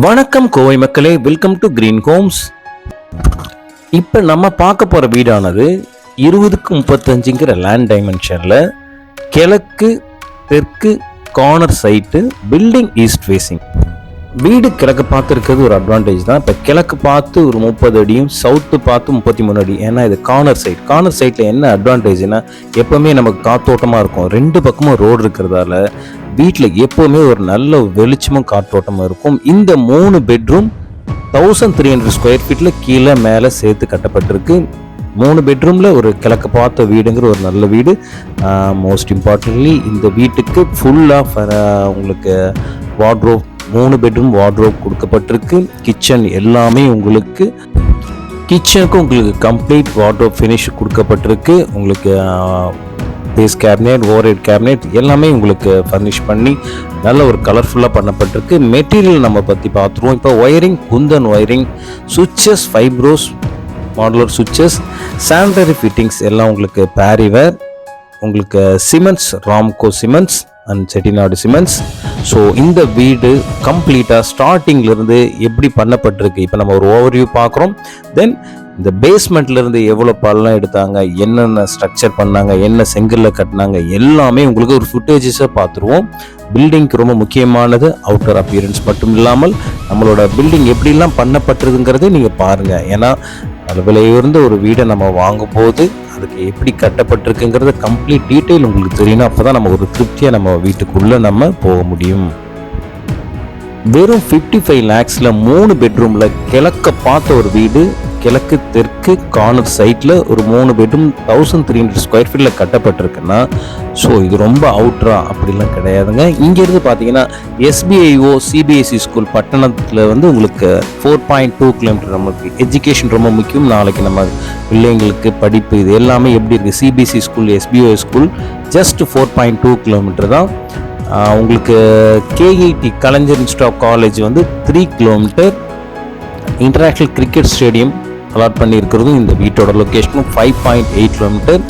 வணக்கம் கோவை மக்களே, welcome to green Holmes. இப்போ நம்ம பார்க்க போகிற வீடானது 20-35ங்கிற லேண்ட் டைமென்ஷனில் கிழக்கு தெற்கு corner side, building east facing. வீடு கிழக்கு பார்த்து இருக்கிறது ஒரு அட்வான்டேஜ் தான். இப்போ கிழக்கு பார்த்து ஒரு 30 அடியும், சவுத்து பார்த்து 33 அடி. ஏன்னா இது கார்னர் சைட். கார்னர் சைட்டில் என்ன அட்வான்டேஜ்னா எப்போவுமே நமக்கு காத்தோட்டமாக இருக்கும். 2 பக்கமும் ரோடு இருக்கிறதால வீட்டில் எப்போவுமே ஒரு நல்ல வெளிச்சமும் காற்றோட்டமும் இருக்கும். இந்த 3 பெட்ரூம் 1300 ஸ்கொயர் ஃபீட்டில் கீழே மேலே சேர்த்து கட்டப்பட்டிருக்கு. 3 பெட்ரூமில் ஒரு கிழக்கு பார்த்த வீடுங்கிற ஒரு நல்ல வீடு. மோஸ்ட் இம்பார்ட்டன்ட்லி இந்த வீட்டுக்கு ஃபுல்லாக உங்களுக்கு வார்ட்ரோப், 3 பெட்ரூம் வார்ட்ரோப் கொடுக்கப்பட்டிருக்கு. கிச்சன் எல்லாமே உங்களுக்கு, கிச்சனுக்கு உங்களுக்கு கம்ப்ளீட் வார்ட்ரோப் ஃபினிஷ் கொடுக்கப்பட்டிருக்கு. உங்களுக்கு பேஸ் கேபினெட், ஓவர்ஹெட் கேபினெட் எல்லாமே உங்களுக்கு ஃபர்னிஷ் பண்ணி நல்ல ஒரு கலர்ஃபுல்லாக பண்ணப்பட்டிருக்கு. மெட்டீரியல் நம்ம பற்றி பார்த்துருவோம். இப்போ wiring, Kundan wiring, சுவிட்சஸ், Fybros modular சுவிட்சஸ், sanitary fittings எல்லாம் உங்களுக்கு பேரிவேர், உங்களுக்கு cements, Ramco cements and Chettinad cements. So இந்த வீடு கம்ப்ளீட்டாக ஸ்டார்டிங்லேருந்து எப்படி பண்ணப்பட்டிருக்கு இப்போ நம்ம ஒரு ஓவர்வியூ பார்க்குறோம். தென் இந்த பேஸ்மெண்ட்லேருந்து எவ்வளோ பள்ளம் எடுத்தாங்க, என்னென்ன ஸ்ட்ரக்சர் பண்ணாங்க, என்ன செங்கல்ல கட்டினாங்க எல்லாமே உங்களுக்கு ஒரு ஃபுட்டேஜஸாக பார்த்துருவோம். பில்டிங்க்கு ரொம்ப முக்கியமானது அவுட்டர் அப்பியரன்ஸ் மட்டும் இல்லாமல் நம்மளோட பில்டிங் எப்படிலாம் பண்ணப்பட்டிருக்குங்கிறதே நீங்கள் பாருங்கள். ஏன்னா விலையுயர்ந்த ஒரு வீடை நம்ம வாங்கும்போது அதுக்கு எப்படி கட்டப்பட்டிருக்குங்கிறத கம்ப்ளீட் டீட்டெயில் உங்களுக்கு தெரியணும். அப்போ தான் நம்ம ஒரு திருப்தியாக நம்ம வீட்டுக்குள்ளே நம்ம போக முடியும். வெறும் 55 lakhsல 3 பெட்ரூமில் கிழக்க பார்த்த ஒரு வீடு, கிழக்கு தெற்கு கார்னர் சைட்டில் ஒரு 3 பெட்ரூம் 1300 ஸ்கொயர் ஃபீட்டில் கட்டப்பட்டிருக்குன்னா, ஸோ இது ரொம்ப அவுட்ரா அப்படிலாம் கிடையாதுங்க. இங்கேருந்து பார்த்தீங்கன்னா SBIO CBSE ஸ்கூல் பட்டணத்தில் உங்களுக்கு 4.2 கிலோமீட்டர். நமக்கு எஜுகேஷன் ரொம்ப முக்கியம். நாளைக்கு நம்ம பிள்ளைங்களுக்கு படிப்பு இது எல்லாமே எப்படி இருக்குது, CBSE school, SBIO school just 4.2 kilometre தான். உங்களுக்கு KIT Kalaignar institute of college 3 kilometre. International cricket stadium allot பண்ணியிருக்கிறதும் இந்த வீட்டோட லொக்கேஷனும் 5.8 kilometre.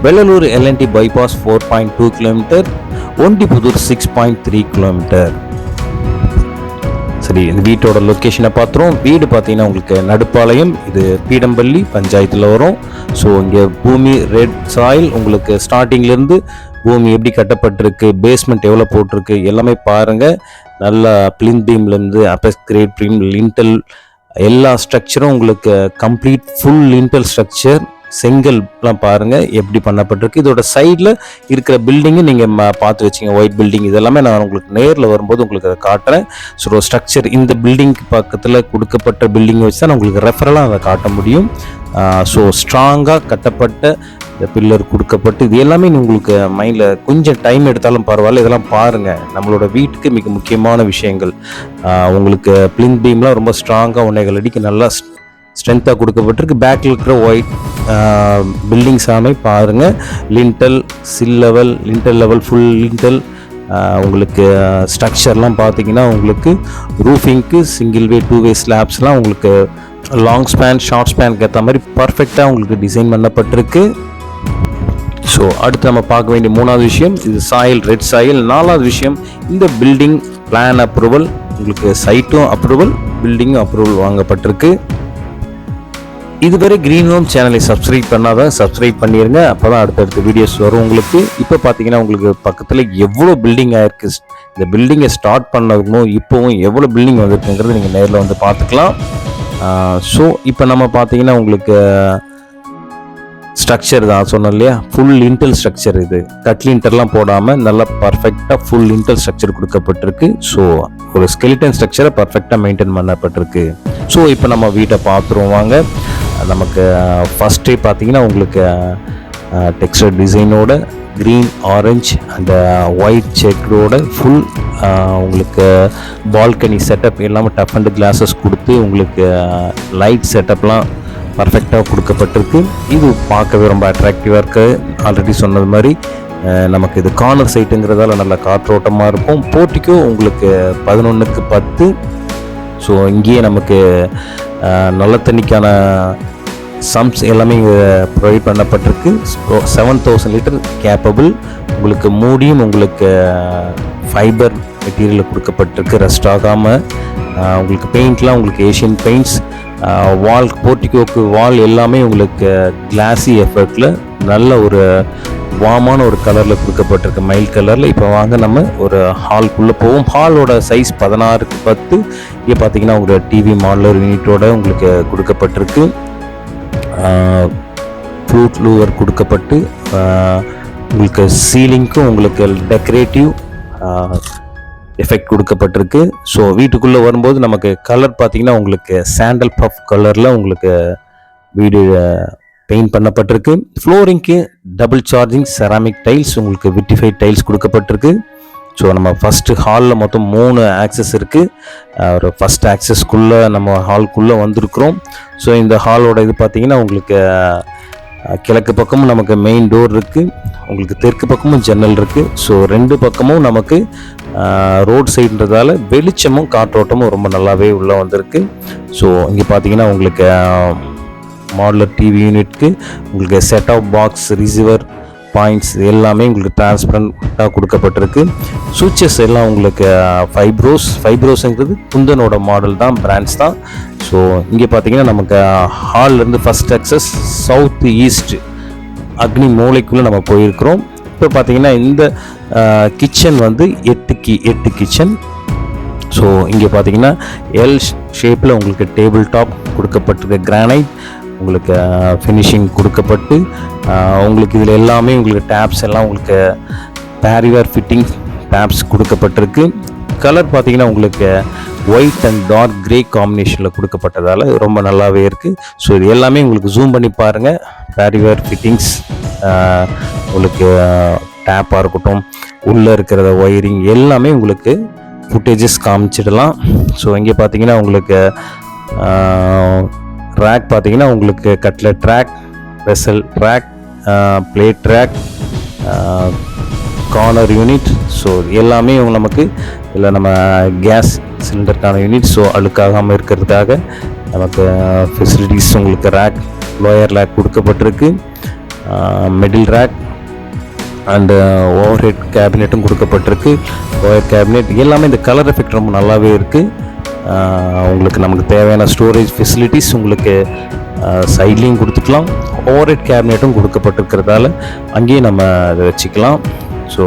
Vellalur LNT bypass 4.2 kilometre. Ondipudur 6.3 kilometre. சரி, இந்த வீட்டோட லொக்கேஷனை பார்த்துரும். வீடு பார்த்தீங்கன்னா உங்களுக்கு நடுப்பாளையம், இது பீடம்பள்ளி பஞ்சாயத்தில் வரும். ஸோ இங்கே பூமி ரெட் சாயில், உங்களுக்கு ஸ்டார்டிங்லேருந்து பூமி எப்படி கட்டப்பட்டிருக்கு, பேஸ்மெண்ட் எவ்வளோ போட்டிருக்கு எல்லாமே பாருங்கள். நல்லா பிளிந்த் பீம்லேருந்து அப்பஸ் கிரேட் ப்ரீம் லிண்டல் எல்லா ஸ்ட்ரக்சரும் உங்களுக்கு கம்ப்ளீட் ஃபுல் லிண்டல் ஸ்ட்ரக்சர். செங்கல்லாம் பாருங்கள் எப்படி பண்ணப்பட்டிருக்கு. இதோட சைடில் இருக்கிற பில்டிங்கு நீங்கள் பார்த்து வச்சிங்க, ஒயிட் பில்டிங் இதெல்லாமே நான் உங்களுக்கு நேரில் வரும்போது உங்களுக்கு அதை காட்டுறேன். ஸோ ஸ்ட்ரக்சர் இந்த பில்டிங்க்கு பக்கத்தில் கொடுக்கப்பட்ட பில்டிங்கை வச்சு தான் உங்களுக்கு ரெஃபரலாக அதை காட்ட முடியும். ஸோ ஸ்ட்ராங்காக கட்டப்பட்ட இந்த பில்லர் கொடுக்கப்பட்டு இது எல்லாமே உங்களுக்கு மைண்டில் கொஞ்சம் டைம் எடுத்தாலும் பரவாயில்ல, இதெல்லாம் பாருங்கள். நம்மளோட வீட்டுக்கு மிக முக்கியமான விஷயங்கள். உங்களுக்கு பிளிந்த் பீம்லாம் ரொம்ப ஸ்ட்ராங்காக 1.5 அடிக்கு நல்லா ஸ்ட்ரென்த்தாக கொடுக்கப்பட்டிருக்கு. பேக்கில் இருக்கிற ஒயிட் பில்டிங்ஸ் எல்லாமே பாருங்கள். லிண்டல், சில் level, lintel level, full lintel. உங்களுக்கு ஸ்ட்ரக்சர்லாம் பார்த்தீங்கன்னா உங்களுக்கு ரூஃபிங்க்கு சிங்கிள் வே 2 வே ஸ்லாப்ஸ்லாம் உங்களுக்கு லாங் ஸ்பேன் ஷார்ட் ஸ்பேனுக்கு ஏற்ற மாதிரி பர்ஃபெக்டாக உங்களுக்கு டிசைன் பண்ணப்பட்டிருக்கு. ஸோ அடுத்து நம்ம பார்க்க வேண்டிய 3வது விஷயம், இது சாயில், ரெட் சாயில். 4வது விஷயம், இந்த பில்டிங் பிளான் அப்ரூவல், உங்களுக்கு சைட்டும் அப்ரூவல், பில்டிங்கும் அப்ரூவல் வாங்கப்பட்டிருக்கு. இதுவரை கிரீன் ஹோம் சேனலை சப்ஸ்கிரைப் பண்ணாதான் சப்ஸ்கிரைப் பண்ணிடுங்க. அப்போ தான் அடுத்தடுத்த வீடியோஸ் வரும் உங்களுக்கு. இப்போ பார்த்தீங்கன்னா உங்களுக்கு பக்கத்தில் எவ்வளோ பில்டிங் ஆயிருக்கு. இந்த பில்டிங்கை ஸ்டார்ட் பண்ணதுக்கும் இப்போவும் எவ்வளோ பில்டிங் வந்திருக்குங்கிறது நீங்கள் நேரில் வந்து பார்த்துக்கலாம். ஸோ இப்போ நம்ம பார்த்தீங்கன்னா உங்களுக்கு ஸ்ட்ரக்சர் தான் சொன்னோம் இல்லையா, ஃபுல் லிண்டல் ஸ்ட்ரக்சர். இது கட் லிண்டர்லாம் போடாமல் நல்லா பர்ஃபெக்டாக ஃபுல் லிண்டல் ஸ்ட்ரக்சர் கொடுக்கப்பட்டிருக்கு. ஸோ ஒரு ஸ்கெலிட்டன் ஸ்ட்ரக்சரை பர்ஃபெக்டாக மெயின்டைன் பண்ணப்பட்டிருக்கு. ஸோ இப்போ நம்ம வீட்டை பார்த்துருவோம் வாங்க. நமக்கு ஃபஸ்ட்டே பார்த்தீங்கன்னா உங்களுக்கு டெக்ஸ்டர் டிசைனோட க்ரீன், ஆரஞ்சு அண்ட் ஒயிட் செக்கரோட ஃபுல் உங்களுக்கு பால்கனி செட்டப் எல்லாமே டஃப் அண்ட் கிளாஸஸ் கொடுத்து உங்களுக்கு லைட் செட்டப்லாம் பர்ஃபெக்டாக கொடுக்கப்பட்டிருக்கு. இது பார்க்கவே ரொம்ப அட்ராக்டிவாக இருக்குது. ஆல்ரெடி சொன்னது மாதிரி நமக்கு இது கார்னர் சைட்டுங்கிறதால நல்ல காற்றோட்டமாக இருக்கும். போர்ட்டிக்கோ உங்களுக்கு 11க்கு 10. ஸோ இங்கேயே நமக்கு நல்ல தண்ணிக்கான சம்ஸ் எல்லாமே ப்ரொவைட் பண்ணப்பட்டிருக்கு. 7000 லிட்டர் கேப்பபிள். உங்களுக்கு மூடியும் உங்களுக்கு ஃபைபர் மெட்டீரியலில் கொடுக்கப்பட்டிருக்கு. ரஸ்ட் ஆகாமல் உங்களுக்கு பெயிண்ட்லாம் உங்களுக்கு ஏஷியன் பெயிண்ட்ஸ். வால் போர்ட்டிகோக்கு வால் எல்லாமே உங்களுக்கு கிளாஸி எஃபெக்டில் நல்ல ஒரு வார்மான ஒரு கலரில் கொடுக்கப்பட்டிருக்கு, மைல்ட் கலரில். இப்போ வாங்க நம்ம ஒரு ஹால்குள்ளே போவோம். ஹாலோட சைஸ் 16x10. இங்கே பார்த்தீங்கன்னா உங்களோட டிவி மாடலர் யூனிட்டோட உங்களுக்கு கொடுக்கப்பட்டிருக்கு. ஃப்ளூட் லூவர் கொடுக்கப்பட்டு உங்களுக்கு சீலிங்க்கும் உங்களுக்கு டெக்கரேட்டிவ் எஃபெக்ட் கொடுக்கப்பட்டிருக்கு. ஸோ வீட்டுக்குள்ளே வரும்போது நமக்கு கலர் பார்த்தீங்கன்னா உங்களுக்கு சாண்டல் பஃப் கலரில் உங்களுக்கு வீடு பெயிண்ட் பண்ணப்பட்டிருக்கு. ஃப்ளோரிங்க்கு டபுள் சார்ஜிங் செராமிக் டைல்ஸ் உங்களுக்கு விட்டிஃபைட் டைல்ஸ் கொடுக்கப்பட்டிருக்கு. ஸோ நம்ம ஃபஸ்ட்டு ஹாலில் மொத்தம் 3 ஆக்சஸ் இருக்குது. ஒரு ஃபஸ்ட் ஆக்சஸ்க்குள்ளே நம்ம ஹால்குள்ளே வந்திருக்கிறோம். ஸோ இந்த ஹாலோட இது பார்த்திங்கன்னா உங்களுக்கு கிழக்கு பக்கமும் நமக்கு மெயின் டோர் இருக்குது, உங்களுக்கு தெற்கு பக்கமும் ஜன்னல் இருக்குது. ஸோ 2 பக்கமும் நமக்கு ரோட் சைடுன்றதால வெளிச்சமும் காற்றோட்டமும் ரொம்ப நல்லாவே உள்ளே வந்திருக்கு. ஸோ இங்கே பார்த்தீங்கன்னா உங்களுக்கு மாடுலர் டிவி யூனிட்க்கு உங்களுக்கு set top box, receiver points எல்லாமே உங்களுக்கு டிரான்ஸ்பரண்ட்டாக கொடுக்கப்பட்டிருக்கு. சுவிட்சஸ் எல்லாம் உங்களுக்கு ஃபைப்ரோஸ்ங்கிறது குந்தனோட மாடல் தான், பிராண்ட்ஸ் தான். ஸோ இங்கே பார்த்தீங்கன்னா நமக்கு ஹால்லேருந்து first access south east Agni மூலைக்குள்ளே நம்ம போயிருக்கிறோம். இப்போ பார்த்தீங்கன்னா இந்த கிச்சன் வந்து 8 கிச்சன். ஸோ இங்கே பார்த்தீங்கன்னா எல் ஷேப்பில் உங்களுக்கு டேபிள் டாப் கொடுக்கப்பட்டிருக்க கிரானைட் உங்களுக்கு ஃபினிஷிங் கொடுக்கப்பட்டு உங்களுக்கு இதில் எல்லாமே உங்களுக்கு டேப்ஸ் எல்லாம் உங்களுக்கு பேரிவேர் ஃபிட்டிங் டேப்ஸ் கொடுக்கப்பட்டிருக்கு. கலர் பார்த்தீங்கன்னா உங்களுக்கு ஒயிட் அண்ட் டார்க் கிரே காம்பினேஷனில் கொடுக்கப்பட்டதால் ரொம்ப நல்லாவே இருக்குது. ஸோ இது எல்லாமே உங்களுக்கு ஜூம் பண்ணி பாருங்கள். பேரிவேர் ஃபிட்டிங்ஸ் உங்களுக்கு டேப்பாக இருக்கட்டும், உள்ளே இருக்கிற ஒயரிங் எல்லாமே உங்களுக்கு ஃபுட்டேஜஸ் காமிச்சிடலாம். ஸோ இங்கே பார்த்தீங்கன்னா உங்களுக்கு ரேக் பார்த்தீங்கன்னா உங்களுக்கு cutlery rack, vessel rack, plate rack, corner unit. So எல்லாமே நமக்கு இல்லை நம்ம கேஸ் சிலிண்டருக்கான யூனிட். ஸோ அழுக்காகாமல் இருக்கிறதுக்காக நமக்கு ஃபெசிலிட்டிஸ் உங்களுக்கு ரேக், லோயர் ரேக் கொடுக்கப்பட்டிருக்கு. Middle rack and overhead கேபினெட்டும் கொடுக்கப்பட்டிருக்கு. லோயர் கேபினெட் எல்லாமே இந்த கலர் எஃபெக்ட் ரொம்ப நல்லாவே இருக்குது. உங்களுக்கு நமக்கு தேவையான ஸ்டோரேஜ் ஃபெசிலிட்டிஸ் உங்களுக்கு சைட்லேயும் கொடுத்துக்கலாம். ஓவர் ஹெட் கேபினெட்டும் கொடுக்கப்பட்டிருக்கிறதால அங்கேயும் நம்ம அதை வச்சுக்கலாம். ஸோ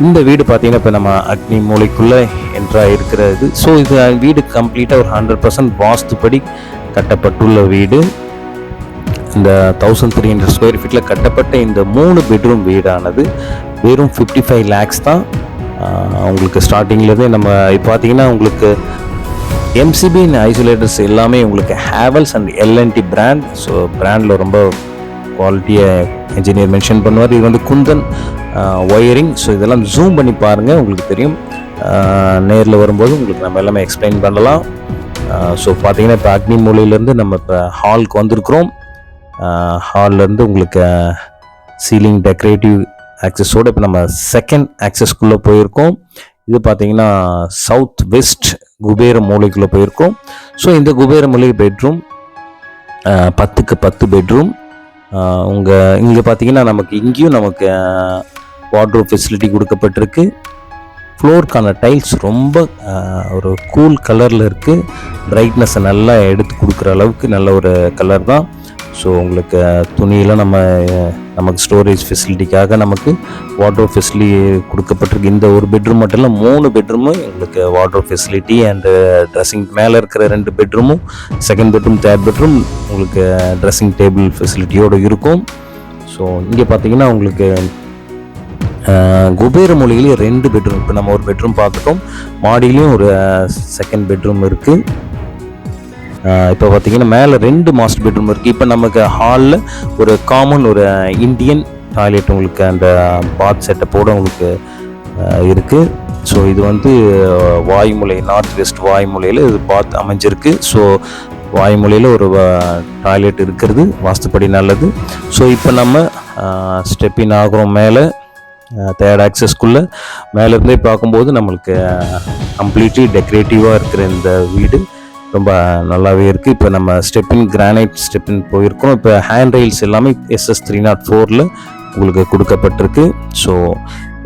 இந்த வீடு பார்த்திங்கன்னா இப்போ நம்ம அக்னி மூலைக்குள்ளே என்ட்ராக இருக்கிறது. ஸோ இது வீடு கம்ப்ளீட்டாக ஒரு 100% வாஸ்துப்படி கட்டப்பட்டுள்ள வீடு. இந்த 1300 ஸ்கொயர் ஃபீட்டில் கட்டப்பட்ட இந்த 3 பெட்ரூம் வீடானது வெறும் 55 lakhs தான். உங்களுக்கு ஸ்டார்டிங்லேருந்தே நம்ம இப்போ பார்த்தீங்கன்னா உங்களுக்கு எம்சிபி ஐசோலேட்டர்ஸ் எல்லாமே உங்களுக்கு Havells and LNT brand. So பிராண்டில் ரொம்ப குவாலிட்டியாக இன்ஜினியர் மென்ஷன் பண்ணுவார். இது வந்து குந்தன் ஒயரிங். ஸோ இதெல்லாம் ஜூம் பண்ணி பாருங்கள், உங்களுக்கு தெரியும். நேரில் வரும்போது உங்களுக்கு நம்ம எல்லாமே எக்ஸ்பிளைன் பண்ணலாம். ஸோ பார்த்தீங்கன்னா இப்போ அக்னி மூலையிலேருந்து நம்ம இப்போ ஹாலுக்கு வந்திருக்கிறோம். ஹால்லேருந்து உங்களுக்கு சீலிங் டெக்கரேட்டிவ் ஆக்சஸோடு இப்போ நம்ம செகண்ட் ஆக்சஸ்க்குள்ளே போயிருக்கோம். இது பார்த்தீங்கன்னா சவுத் வெஸ்ட் குபேர மூலைக்குள்ளே போயிருக்கோம். ஸோ இந்த குபேர மூலை பெட்ரூம் 10x10 பெட்ரூம். இங்கே பார்த்தீங்கன்னா நமக்கு இங்கேயும் நமக்கு வார்ட்ரோப் ஃபெசிலிட்டி கொடுக்கப்பட்டிருக்கு. ஃப்ளோருக்கான டைல்ஸ் ரொம்ப ஒரு கூல் கலரில் இருக்குது. பிரைட்னஸை நல்லா எடுத்து கொடுக்குற அளவுக்கு நல்ல ஒரு கலர் தான். ஸோ உங்களுக்கு துணியெல்லாம் நமக்கு ஸ்டோரேஜ் ஃபெசிலிட்டிக்காக நமக்கு வார்ட்ரோப் ஃபெசிலிட்டி கொடுக்கப்பட்டிருக்கு. இந்த ஒரு பெட்ரூம் மட்டும் இல்லை, 3 பெட்ரூமு உங்களுக்கு வார்ட்ரோப் ஃபெசிலிட்டி அண்டு ட்ரெஸ்ஸிங் மேலே இருக்கிற 2 பெட்ரூமும், செகண்ட் பெட்ரூம், தேர்ட் பெட்ரூம் உங்களுக்கு ட்ரெஸ்ஸிங் டேபிள் ஃபெசிலிட்டியோடு இருக்கும். ஸோ இங்கே பார்த்தீங்கன்னா உங்களுக்கு குபேர மூலையிலேயே 2 பெட்ரூம். இப்போ நம்ம ஒரு பெட்ரூம் பார்த்துட்டோம், மாடியிலையும் ஒரு செகண்ட் பெட்ரூம் இருக்குது. இப்போ பார்த்தீங்கன்னா மேலே 2 மாஸ்டர் பெட்ரூம் இருக்குது. இப்போ நமக்கு ஹாலில் ஒரு காமன் ஒரு இந்தியன் டாய்லெட் உங்களுக்கு அந்த பாத் செட்டப்போடு உங்களுக்கு இருக்குது. ஸோ இது வந்து வாயுமூலை, நார்த் வெஸ்ட் வாயுமூலையில் இது பாத் அமைஞ்சிருக்கு. ஸோ வாயுமூலையில் ஒரு டாய்லெட் இருக்கிறது வாஸ்துப்படி நல்லது. ஸோ இப்போ நம்ம ஸ்டெப்பின் ஆகிறோம் மேலே தேர்ட் ஆக்சஸ்க்குள்ளே. மேலேருந்தே பார்க்கும்போது நம்மளுக்கு கம்ப்ளீட்லி டெக்கரேட்டிவாக இருக்கிற இந்த வீடு ரொம்ப நல்லாவே இருக்குது. இப்போ நம்ம ஸ்டெப்பின் கிரானைட் ஸ்டெப்பின் போயிருக்கோம். இப்போ ஹேண்ட் ரெயில்ஸ் எல்லாமே SS 304 உங்களுக்கு கொடுக்கப்பட்டிருக்கு. ஸோ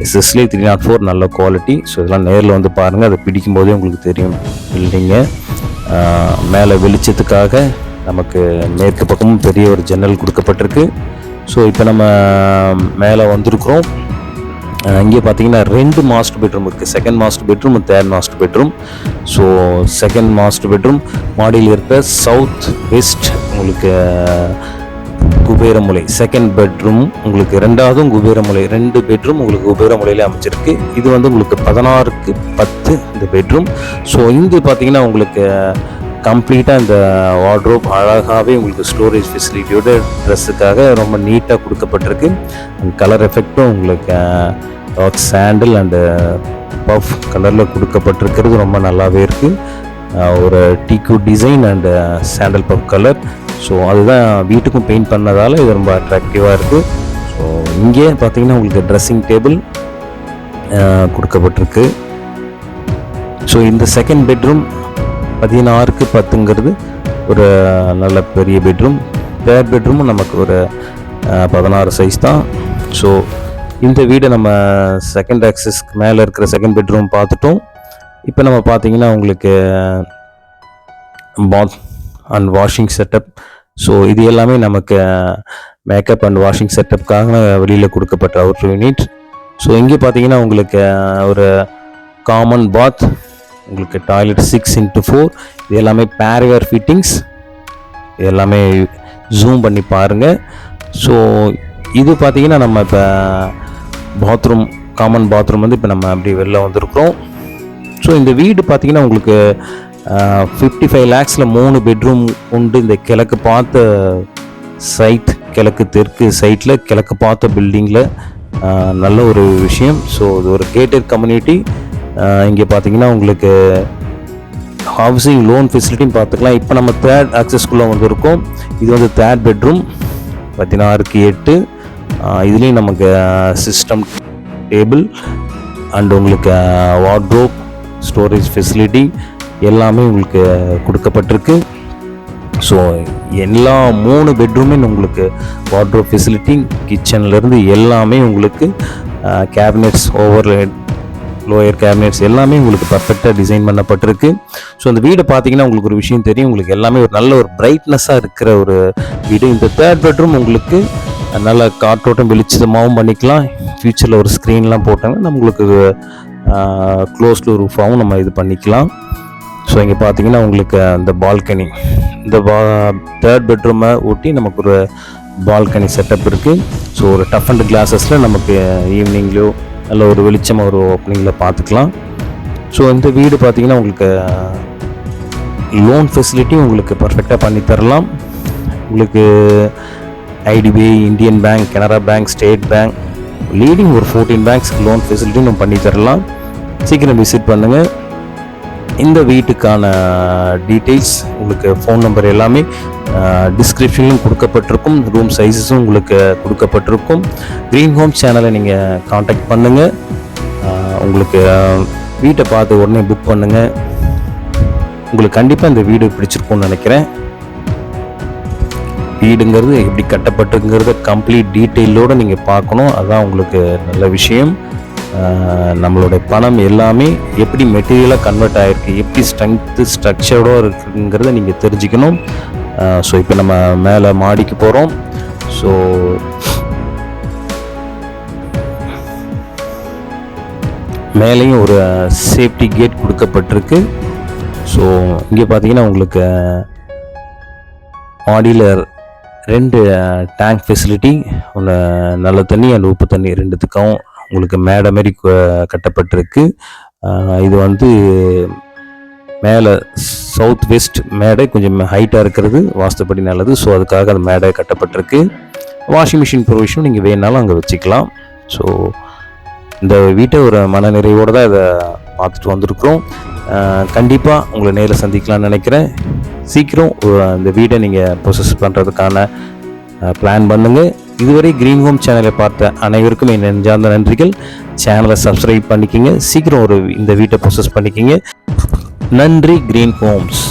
எஸ்எஸ்லே 304 நல்ல குவாலிட்டி. ஸோ இதெல்லாம் நேரில் வந்து பாருங்கள், அதை பிடிக்கும் போதே உங்களுக்கு தெரியும் பில்டிங்கு. மேலே வெளிச்சத்துக்காக நமக்கு மேற்கு பக்கமும் பெரிய ஒரு ஜன்னல் கொடுக்கப்பட்டிருக்கு. ஸோ இப்போ நம்ம மேலே வந்திருக்கிறோம். இங்கே பார்த்தீங்கன்னா 2 மாஸ்டர் பெட்ரூம் இருக்குது. Second master bedroom, third master bedroom. So second master bedroom மாடியில் இருக்க சவுத் வெஸ்ட் உங்களுக்கு குபேரமுலை. செகண்ட் பெட்ரூம் உங்களுக்கு 2வது குபேரமுலை. 2 பெட்ரூம் உங்களுக்கு குபேரமுலையில் அமைச்சிருக்கு. இது வந்து உங்களுக்கு 16க்கு 10 இந்த பெட்ரூம். ஸோ இங்கே பார்த்தீங்கன்னா உங்களுக்கு கம்ப்ளீட்டாக இந்த வார்ட்ரோப் அழகாகவே உங்களுக்கு ஸ்டோரேஜ் ஃபெசிலிட்டியோட ட்ரெஸ்ஸுக்காக ரொம்ப நீட்டாக கொடுக்கப்பட்டிருக்கு. கலர் எஃபெக்டும் உங்களுக்கு டார்க் சாண்டில் அண்டு பஃப் கலரில் கொடுக்கப்பட்டிருக்கிறது ரொம்ப நல்லாவே இருக்குது. ஒரு டீக்கு design and sandal puff colour. So அதுதான் வீட்டுக்கும் பெயிண்ட் பண்ணதால் இது ரொம்ப அட்ராக்டிவாக இருக்குது. ஸோ இங்கே பார்த்தீங்கன்னா உங்களுக்கு ட்ரெஸ்ஸிங் டேபிள் கொடுக்கப்பட்டிருக்கு. ஸோ இந்த செகண்ட் பெட்ரூம் 16க்கு 10ங்கிறது ஒரு நல்ல பெரிய பெட்ரூம். தேர்ட் பெட்ரூமும் நமக்கு ஒரு 16 சைஸ் தான். ஸோ இந்த வீடை நம்ம செகண்ட் ஆக்சஸ்க்கு மேலே இருக்கிற செகண்ட் பெட்ரூம் பார்த்துட்டோம். இப்போ நம்ம பார்த்தீங்கன்னா உங்களுக்கு பாத் அண்ட் வாஷிங் செட்டப். ஸோ இது எல்லாமே நமக்கு மேக்கப் அண்ட் வாஷிங் செட்டப்புக்காக வெளியில் கொடுக்கப்பட்ட அவுட்டர் யூனிட். ஸோ இங்கே பார்த்தீங்கன்னா உங்களுக்கு ஒரு காமன் பாத், உங்களுக்கு டாய்லெட் 6x4. இது எல்லாமே பேர்வேர் ஃபிட்டிங்ஸ். இது எல்லாமே ஜூம் பண்ணி பாருங்கள். ஸோ இது பார்த்தீங்கன்னா நம்ம இப்போ பாத்ரூம், காமன் பாத்ரூம் வந்து இப்போ நம்ம அப்படி வெளில வந்திருக்கிறோம். ஸோ இந்த வீடு பார்த்தீங்கன்னா உங்களுக்கு 55 lakhsல 3 பெட்ரூம் உண்டு. இந்த கிழக்கு பார்த்த சைட், கிழக்கு தெற்கு சைட்டில் கிழக்கு பார்த்த பில்டிங்கில் நல்ல ஒரு விஷயம். ஸோ இது ஒரு கேட்டட் கம்யூனிட்டி. இங்கே பார்த்தீங்கன்னா உங்களுக்கு ஹவுசிங் லோன் ஃபெசிலிட்டின்னு பார்த்துக்கலாம். இப்போ நம்ம தேர்ட் ஆக்சஸ்குள்ளே வந்திருக்கோம். இது வந்து தேர்ட் பெட்ரூம் 16க்கு 8. இதுலேயும் நமக்கு சிஸ்டம் டேபிள் அண்ட் உங்களுக்கு வார்ட்ரோப் ஸ்டோரேஜ் ஃபெசிலிட்டி எல்லாமே உங்களுக்கு கொடுக்கப்பட்டிருக்கு. ஸோ எல்லா 3 பெட்ரூமே உங்களுக்கு வார்ட்ரோப் ஃபெசிலிட்டி, கிச்சன்லேருந்து எல்லாமே உங்களுக்கு கேபினெட்ஸ், ஓவர்ஹெட் லோயர் கேபினெட்ஸ் எல்லாமே உங்களுக்கு பர்ஃபெக்டாக டிசைன் பண்ணப்பட்டிருக்கு. ஸோ அந்த வீடை பார்த்தீங்கன்னா உங்களுக்கு ஒரு விஷயம் தெரியும், உங்களுக்கு எல்லாமே ஒரு நல்ல ஒரு பிரைட்னஸாக இருக்கிற ஒரு வீடு. இந்த தேர்ட் பெட்ரூம் உங்களுக்கு நல்ல காற்றோட்டம் வெளிச்சமாகவும் பண்ணிக்கலாம். ஃப்யூச்சரில் ஒரு ஸ்க்ரீன்லாம் போட்டாங்கன்னா நம்மளுக்கு க்ளோஸ் டு ரூஃபாகவும் நம்ம இது பண்ணிக்கலாம். ஸோ இங்கே பார்த்தீங்கன்னா உங்களுக்கு அந்த பால்கனி, இந்த தேர்ட் பெட்ரூமை ஒட்டி நமக்கு ஒரு பால்கனி செட்டப் இருக்குது. ஸோ ஒரு டஃப் அண்ட் கிளாஸஸில் நமக்கு ஈவினிங்லேயோ நல்ல ஒரு வெளிச்சமாக ஒரு ஓப்பனிங்கில் பார்த்துக்கலாம். ஸோ இந்த வீடு பார்த்தீங்கன்னா உங்களுக்கு லோன் ஃபெசிலிட்டி உங்களுக்கு பர்ஃபெக்டாக பண்ணித்தரலாம். உங்களுக்கு IDBI, Indian bank, Canara bank, state bank, leading ஒரு 14 பேங்க்ஸ் லோன் ஃபெசிலிட்டி நம்ம பண்ணித்தரலாம். சீக்கிரம் விசிட் பண்ணுங்கள். இந்த வீட்டுக்கான டீட்டெயில்ஸ் உங்களுக்கு ஃபோன் நம்பர் எல்லாமே டிஸ்கிரிப்ஷன்லையும் கொடுக்கப்பட்டிருக்கும். ரூம் சைஸஸும் உங்களுக்கு கொடுக்கப்பட்டிருக்கும். க்ரீன் ஹோம்ஸ் சேனலை நீங்கள் காண்டாக்ட் பண்ணுங்கள். உங்களுக்கு வீட்டை பார்த்து உடனே புக் பண்ணுங்கள். உங்களுக்கு கண்டிப்பாக இந்த வீடு பிடிச்சிருக்கும்னு நினைக்கிறேன். வீடுங்கிறது எப்படி கட்டப்பட்டுங்கிறத கம்ப்ளீட் டீட்டெயிலோடு நீங்கள் பார்க்கணும். அதுதான் உங்களுக்கு நல்ல விஷயம். நம்மளோட பணம் எல்லாமே எப்படி மெட்டீரியலாக கன்வெர்ட் ஆகிருக்கு, எப்படி ஸ்ட்ரக்சர்டோடு இருக்குங்கிறத நீங்கள் தெரிஞ்சுக்கணும். ஸோ இப்போ நம்ம மேலே மாடிக்கு போகிறோம். ஸோ மேலேயும் ஒரு சேஃப்டி கேட் கொடுக்கப்பட்டிருக்கு. ஸோ இங்கே பார்த்தீங்கன்னா உங்களுக்கு மாடியில் 2 டேங்க் ஃபெசிலிட்டி, ஒன்று நல்ல தண்ணி அண்ட் உப்பு தண்ணி ரெண்டுத்துக்கும் உங்களுக்கு மேடை மாரி கட்டப்பட்டிருக்கு. இது வந்து மேலே சவுத் வெஸ்ட் மேடை கொஞ்சம் ஹைட்டாக இருக்கிறது வாஸ்துப்படி நல்லது. ஸோ அதுக்காக அந்த மேடை கட்டப்பட்டிருக்கு. வாஷிங் மிஷின் ப்ரொவிஷனும் நீங்கள் வேணாலும் அங்கே வச்சுக்கலாம். ஸோ இந்த வீட்டை ஒரு மன நிறைவோடு தான் இதை பார்த்துட்டு வந்திருக்கிறோம். கண்டிப்பாக உங்களை நேரில் சந்திக்கலாம்னு நினைக்கிறேன். சீக்கிரம் இந்த வீடை நீங்கள் ப்ரொசஸ் பண்ணுறதுக்கான பிளான் பண்ணுங்கள். இதுவரை க்ரீன் ஹோம் சேனலை பார்த்த அனைவருக்கும் என் நெஞ்சார்ந்த நன்றிகள். சேனலை சப்ஸ்கிரைப் பண்ணிக்கிங்க. சீக்கிரம் இந்த வீட்டை ப்ரொசஸ் பண்ணிக்கிங்க. நன்றி. Green Holmes.